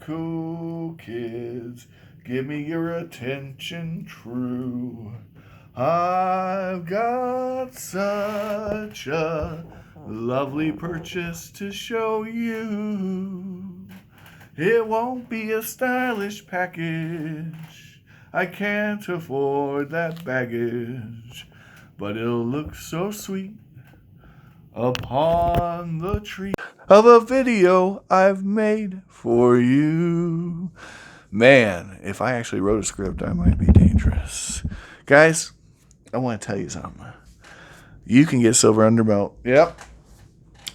cool kids, give me your attention true. I've got such a lovely purchase to show you. It won't be a stylish package. I can't afford that baggage, but it'll look so sweet upon the tree of a video I've made for you. Man, if I actually wrote a script, I might be dangerous. Guys, I want to tell you something. You can get silver under melt. Yep.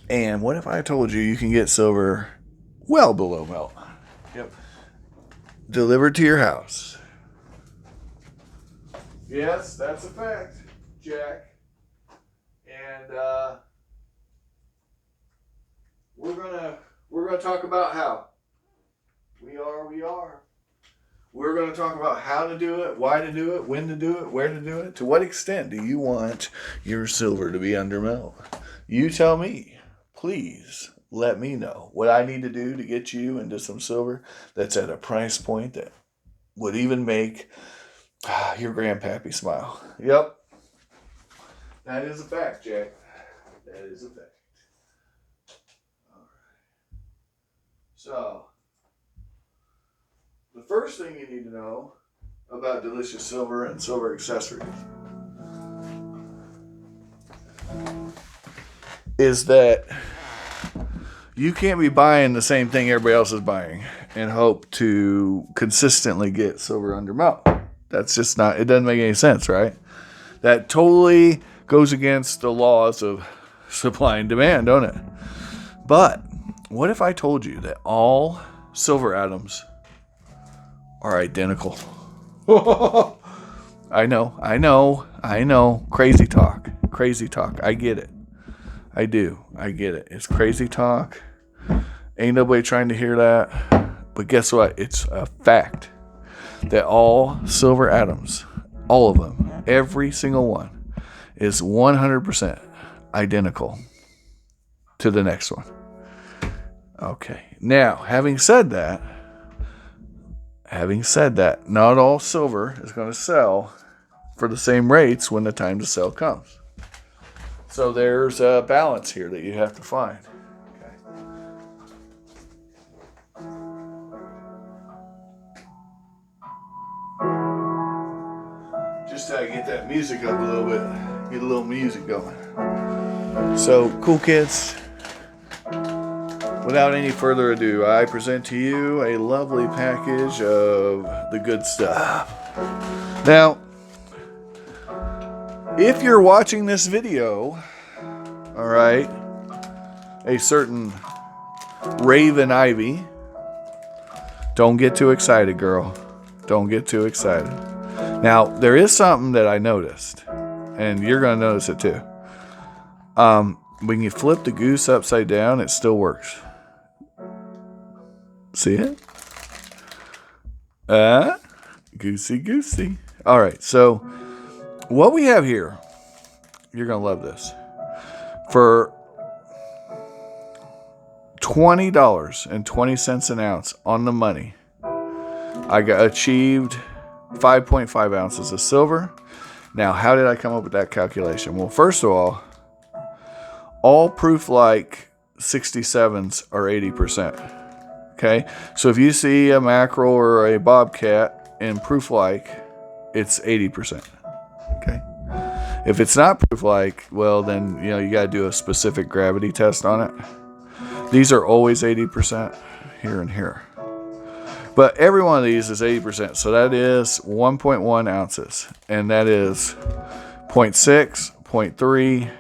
And what if I told you can get silver well below melt? Yep. Delivered to your house. Yes, that's a fact, Jack. And we're gonna talk about how. We are. We're gonna talk about how to do it, why to do it, when to do it, where to do it. To what extent do you want your silver to be under melt? You tell me. Please let me know what I need to do to get you into some silver that's at a price point that would even make your grandpappy smile. Yep. That is a fact, Jack. That is a fact. All right. So, the first thing you need to know about Delicious Silver and silver accessories is that you can't be buying the same thing everybody else is buying and hope to consistently get silver under melt. That's just not, it doesn't make any sense, right? That totally goes against the laws of supply and demand, don't it? But what if I told you that all silver atoms are identical? I know. Crazy talk. I get it. I do. I get it. It's crazy talk. Ain't nobody trying to hear that. But guess what? It's a fact that all silver atoms, all of them, every single one, is 100% identical to the next one. Okay. Now, having said that, not all silver is going to sell for the same rates when the time to sell comes. So there's a balance here that you have to find. Okay. Just to get that music up a little bit, get a little music going. So, cool kids, without any further ado, I present to you a lovely package of the good stuff. Now, if you're watching this video, all right, a certain Raven Ivy, don't get too excited, girl. Don't get too excited. Now, there is something that I noticed, and you're going to notice it too. When you flip the goose upside down, it still works. See it? Goosey. All right, so what we have here, you're going to love this. For $20.20 an ounce on the money, I achieved 5.5 ounces of silver. Now, how did I come up with that calculation? Well, first of all proof-like 67s are 80%. Okay, so if you see a mackerel or a bobcat in proof-like, it's 80%. Okay. If it's not proof-like, well, then you got to do a specific gravity test on it. These are always 80% here and here. But every one of these is 80%. So that is 1.1 ounces. And that is 0.6, 0.3,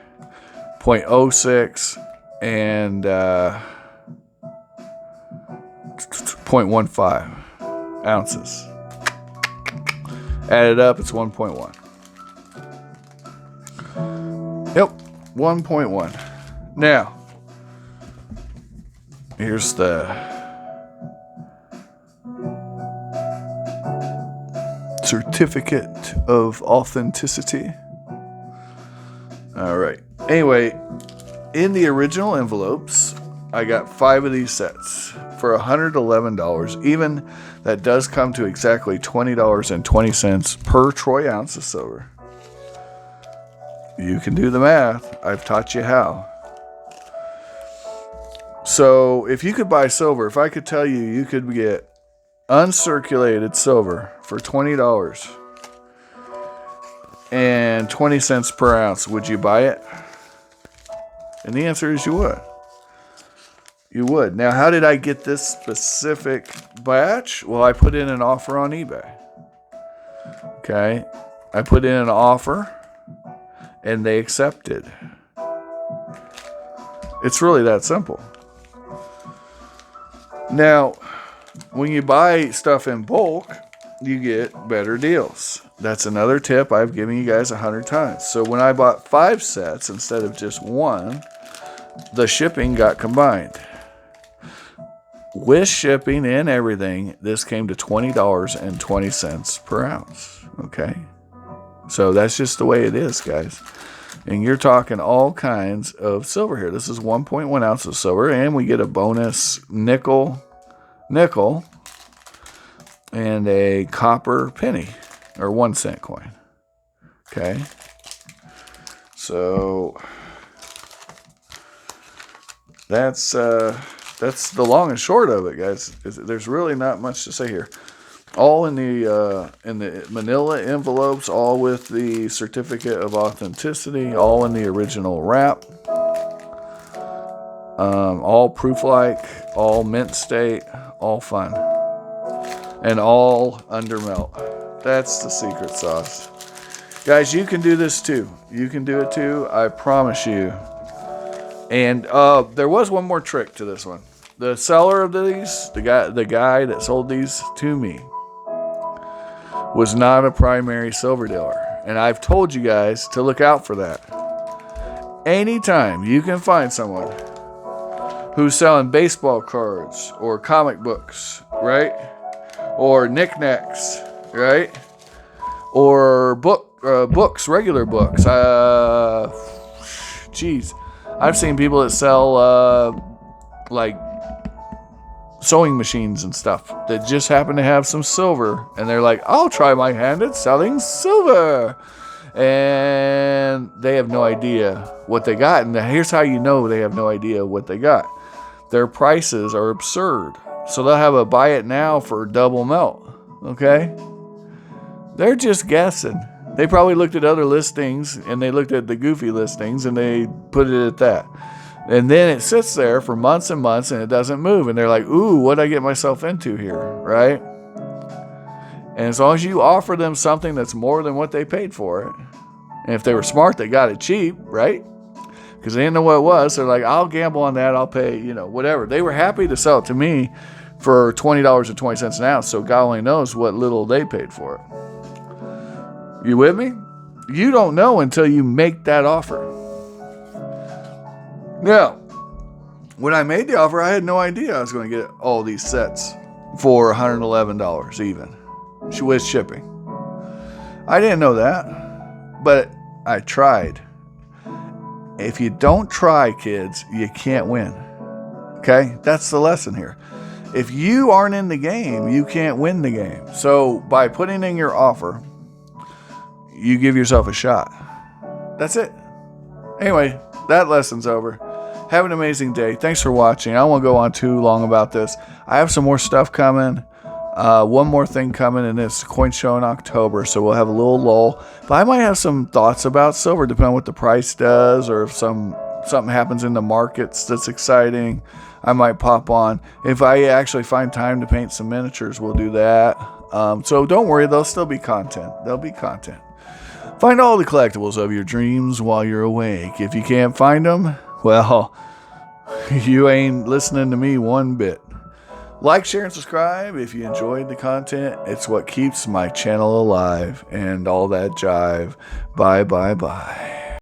0.06, and 0.15 ounces. Added up, it's 1.1. Yep, 1.1. Now, here's the certificate of authenticity. All right. Anyway, in the original envelopes, I got 5 of these sets for $111. Even that does come to exactly $20.20 per troy ounce of silver. You can do the math. I've taught you how. So if you could buy silver, if I could tell you you could get uncirculated silver for $20 and 20 cents per ounce, would you buy it? And the answer is you would. You would. Now, how did I get this specific batch? Well, I put in an offer on eBay. Okay. I put in an offer and they accepted. It's really that simple. Now, when you buy stuff in bulk, you get better deals. That's another tip I've given you guys 100 times. So when I bought 5 sets instead of just 1, the shipping got combined. With shipping and everything, this came to $20.20 per ounce. Okay? So that's just the way it is, guys. And you're talking all kinds of silver here. This is 1.1 ounces of silver, and we get a bonus nickel, and a copper penny, or 1 cent coin. Okay? So that's the long and short of it, guys. There's really not much to say here. All in the manila envelopes, all with the certificate of authenticity, all in the original wrap, all proof-like, all mint state, all fun, and all under melt. That's the secret sauce. Guys, you can do this too. You can do it too. I promise you. And there was one more trick to this one. The seller of these, the guy that sold these to me, was not a primary silver dealer. And I've told you guys to look out for that. Anytime you can find someone who's selling baseball cards or comic books, right? Or knickknacks, right? Or books, regular books. I've seen people that sell like sewing machines and stuff that just happen to have some silver, and they're like, I'll try my hand at selling silver, and they have no idea what they got. And here's how you know they have no idea what they got. Their prices are absurd, so they'll have a buy it now for double melt. Okay, they're just guessing. They probably looked at other listings, and they looked at the goofy listings, and they put it at that. And then it sits there for months and months, and it doesn't move. And they're like, ooh, what did I get myself into here, right? And as long as you offer them something that's more than what they paid for it, and if they were smart, they got it cheap, right? Because they didn't know what it was. They're like, I'll gamble on that. I'll pay, whatever. They were happy to sell it to me for $20.20 an ounce, so God only knows what little they paid for it. You with me? You don't know until you make that offer. Now, when I made the offer, I had no idea I was going to get all these sets for $111 even, with shipping. I didn't know that, but I tried. If you don't try, kids, you can't win. Okay? That's the lesson here. If you aren't in the game, you can't win the game. So by putting in your offer, you give yourself a shot. That's it. Anyway, that lesson's over. Have an amazing day. Thanks for watching. I don't want to go on too long about this. I have some more stuff coming. One more thing coming, and it's Coin Show in October, so we'll have a little lull. But I might have some thoughts about silver, depending on what the price does, or if something happens in the markets that's exciting. I might pop on. If I actually find time to paint some miniatures, we'll do that. So don't worry, there'll still be content. There'll be content. Find all the collectibles of your dreams while you're awake. If you can't find them, well, you ain't listening to me one bit. Like, share, and subscribe if you enjoyed the content. It's what keeps my channel alive and all that jive. Bye, bye, bye.